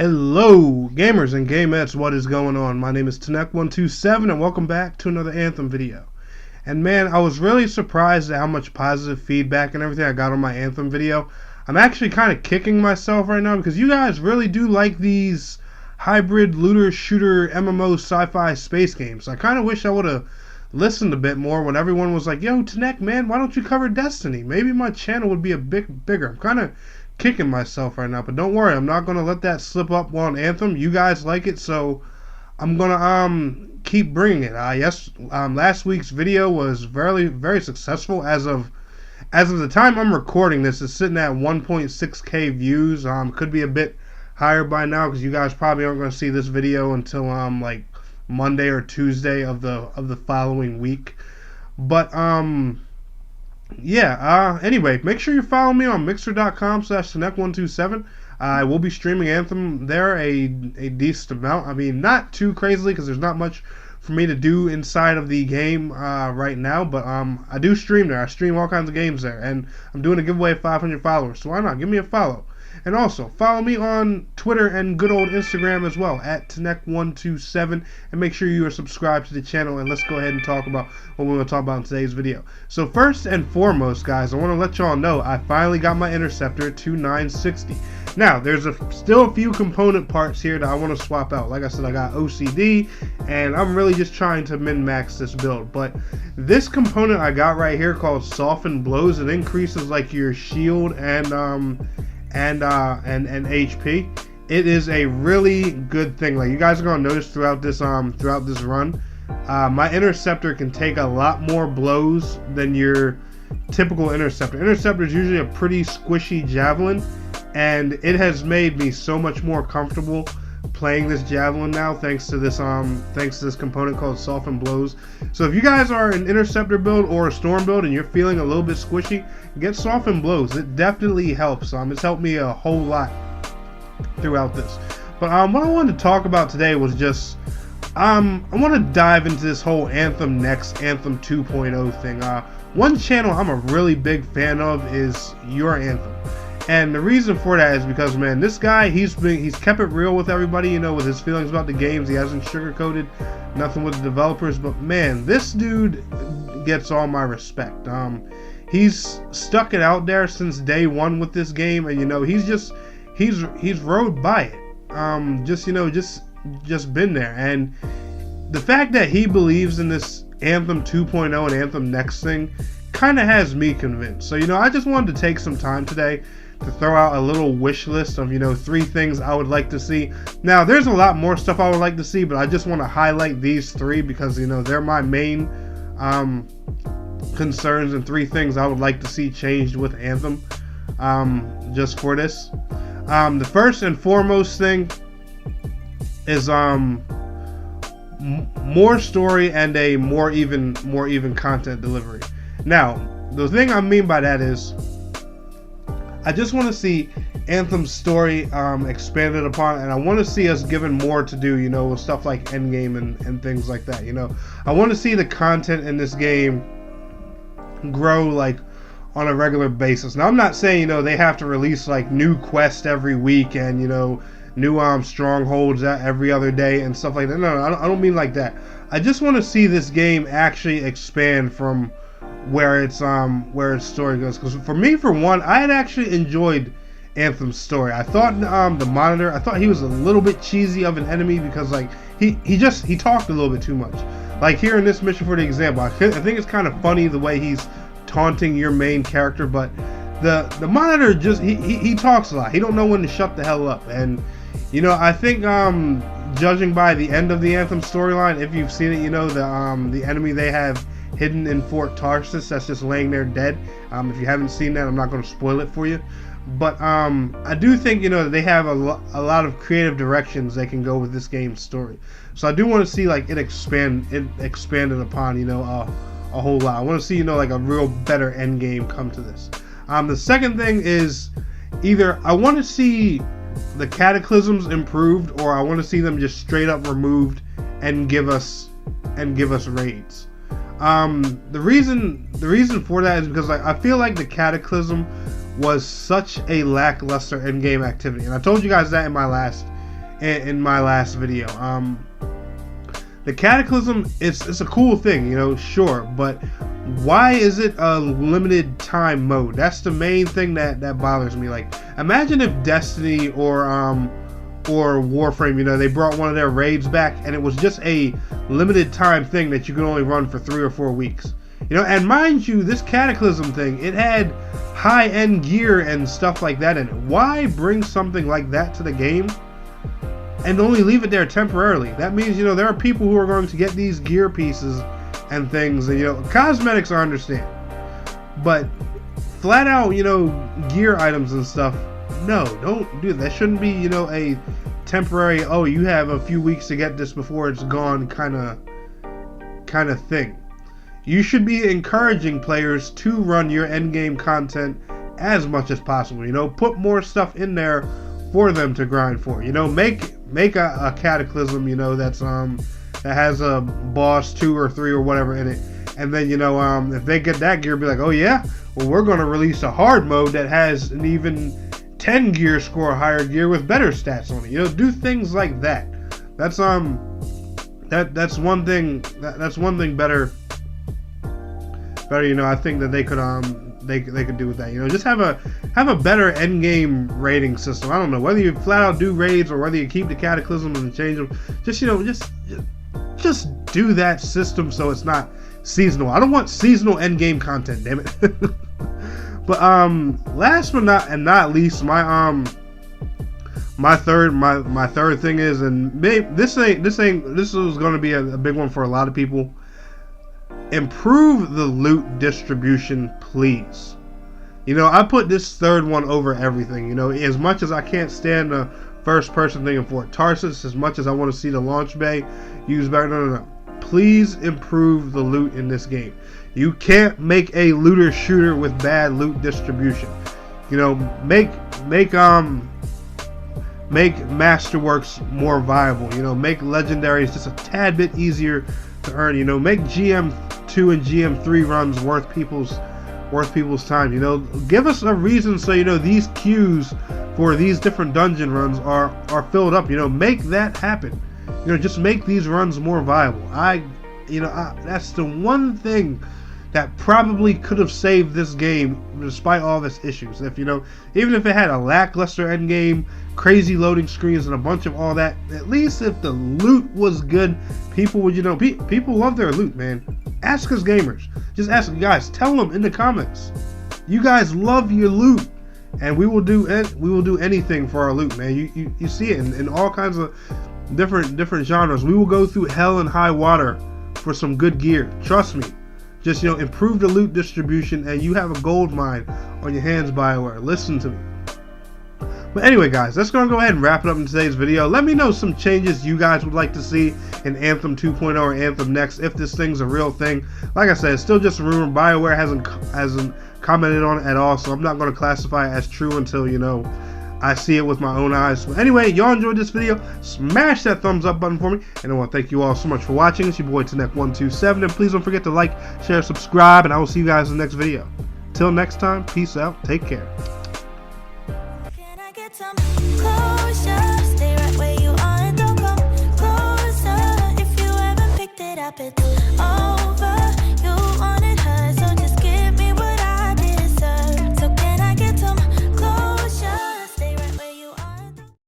Hello gamers and gamettes, what is going on? My name is Tenek127 and welcome back to another Anthem video. And man, I was really surprised at how much positive feedback and everything I got on my Anthem video. I'm actually kind of kicking myself right now because you guys really do like these hybrid looter shooter MMO sci-fi space games. I kind of wish I would have listened a bit more when everyone was like, yo Tenek man, why don't you cover Destiny? Maybe my channel would be a bit bigger. I'm kind of kicking myself right now, but don't worry, I'm not gonna let that slip up on Anthem. You guys like it, so I'm gonna keep bringing it. Last week's video was very successful. As of the time I'm recording this, it's sitting at 1.6k views. Could be a bit higher by now because you guys probably aren't gonna see this video until like Monday or Tuesday of the following week. But anyway, make sure you follow me on mixer.com/Tenek127. I will be streaming Anthem there a decent amount. I mean, not too crazily because there's not much for me to do inside of the game right now, but I do stream there. I stream all kinds of games there, and I'm doing a giveaway of 500 followers, so why not? Give me a follow. And also, follow me on Twitter and good old Instagram as well, at Tenek127, and make sure you are subscribed to the channel, and let's go ahead and talk about what we're going to talk about in today's video. So first and foremost, guys, I want to let y'all know I finally got my Interceptor to 960. Now, there's still a few component parts here that I want to swap out. Like I said, I got OCD, and I'm really just trying to min-max this build. But this component I got right here called Soften Blows, it increases like your shield and HP. It is a really good thing. Like you guys are gonna notice throughout this run, my Interceptor can take a lot more blows than your typical Interceptor. Interceptor is usually a pretty squishy javelin, and it has made me so much more comfortable playing this javelin now thanks to this component called Soften Blows. So if you guys are an Interceptor build or a Storm build and you're feeling a little bit squishy, get Soften Blows. It definitely helps. It's helped me a whole lot throughout this. But what I wanted to talk about today was just I want to dive into this whole Anthem Next, Anthem 2.0 thing. One channel I'm a really big fan of is Your Anthem. And the reason for that is because, man, this guy, he's kept it real with everybody, you know, with his feelings about the games. He hasn't sugarcoated nothing with the developers. But man, this dude gets all my respect. He's stuck it out there since day one with this game, and you know, he's rode by it. Just been there. And the fact that he believes in this Anthem 2.0 and Anthem Next thing kind of has me convinced. So, you know, I just wanted to take some time today to throw out a little wish list of, you know, 3 things I would like to see. Now, there's a lot more stuff I would like to see, but I just want to highlight these 3 because, you know, they're my main concerns and 3 things I would like to see changed with Anthem just for this. The first and foremost thing is more story and a more even content delivery. Now, the thing I mean by that is I just want to see Anthem's story expanded upon, and I want to see us given more to do, you know, with stuff like endgame and things like that. You know, I want to see the content in this game grow like on a regular basis. Now, I'm not saying, you know, they have to release like new quests every week and, you know, new strongholds every other day and stuff like that. No, I don't mean like that. I just want to see this game actually expand from where its story goes. Because for me, for one, I had actually enjoyed Anthem's story. I thought the Monitor, I thought he was a little bit cheesy of an enemy because like he talked a little bit too much. Like here in this mission, for the example, I think it's kind of funny the way he's taunting your main character, but the Monitor just he talks a lot. He don't know when to shut the hell up. And you know, I think judging by the end of the Anthem storyline, if you've seen it, you know the enemy they have hidden in Fort Tarsus that's just laying there dead. If you haven't seen that, I'm not going to spoil it for you. But I do think, you know, they have a lot of creative directions they can go with this game's story. So I do want to see like it expanded upon, you know, a whole lot. I want to see, you know, like a real better end game come to this. The second thing is either I want to see the cataclysms improved, or I want to see them just straight up removed and give us raids. The reason for that is because like I feel like the cataclysm was such a lackluster endgame activity, and I told you guys that in my last in my last video. The Cataclysm, it's a cool thing, you know, sure, but why is it a limited time mode? That's the main thing that bothers me. Like, imagine if Destiny or Warframe, you know, they brought one of their raids back and it was just a limited time thing that you could only run for 3 or 4 weeks. You know, and mind you, this Cataclysm thing, it had high-end gear and stuff like that in it. Why bring something like that to the game and only leave it there temporarily? That means, you know, there are people who are going to get these gear pieces and things, and, you know, cosmetics I understand, but flat out, you know, gear items and stuff, no, don't do that. That shouldn't be, you know, a temporary, oh, you have a few weeks to get this before it's gone kind of thing. You should be encouraging players to run your endgame content as much as possible. You know, put more stuff in there for them to grind for. You know, make a Cataclysm, you know, that's that has a boss 2 or 3 or whatever in it, and then, you know, if they get that gear, be like, oh yeah, well, we're going to release a hard mode that has an even 10 gear score higher gear with better stats on it. You know, do things like that. That's that's one thing. That's one thing better. You know, I think that they could they could do with that. You know, just have a better end game rating system. I don't know whether you flat out do raids or whether you keep the Cataclysms and change them. Just, you know, just do that system so it's not seasonal. I don't want seasonal end game content. Damn it. But last but not least, my third thing is, and maybe this is going to be a big one for a lot of people. Improve the loot distribution, please. You know, I put this third one over everything. You know, as much as I can't stand the first person thing in Fort Tarsus, as much as I want to see the launch bay used better, no. Please improve the loot in this game. You can't make a looter shooter with bad loot distribution. You know, make Masterworks more viable. You know, make legendaries just a tad bit easier to earn. You know, make GM2 and GM3 runs worth people's time. You know, give us a reason so, you know, these queues for these different dungeon runs are filled up. You know, make that happen. You know, just make these runs more viable. That's the one thing that probably could have saved this game despite all its issues. If, you know, even if it had a lackluster end game, crazy loading screens, and a bunch of all that, at least if the loot was good, people would, you know, people love their loot, man. Ask us gamers. Just ask guys. Tell them in the comments. You guys love your loot, and we will do anything for our loot, man. You see it in all kinds of different genres. We will go through hell and high water for some good gear. Trust me. Just, you know, improve the loot distribution, and you have a gold mine on your hands, BioWare. Listen to me. But anyway, guys, let's go ahead and wrap it up in today's video. Let me know some changes you guys would like to see in Anthem 2.0 or Anthem Next, if this thing's a real thing. Like I said, it's still just a rumor. BioWare hasn't commented on it at all, so I'm not going to classify it as true until, you know, I see it with my own eyes. But anyway, y'all enjoyed this video, smash that thumbs up button for me. And I want to thank you all so much for watching. It's your boy Tanek127. And please don't forget to like, share, subscribe, and I will see you guys in the next video. Till next time, peace out, take care. Some closure, stay right where you are and don't come closer. If you haven't picked it up, it's all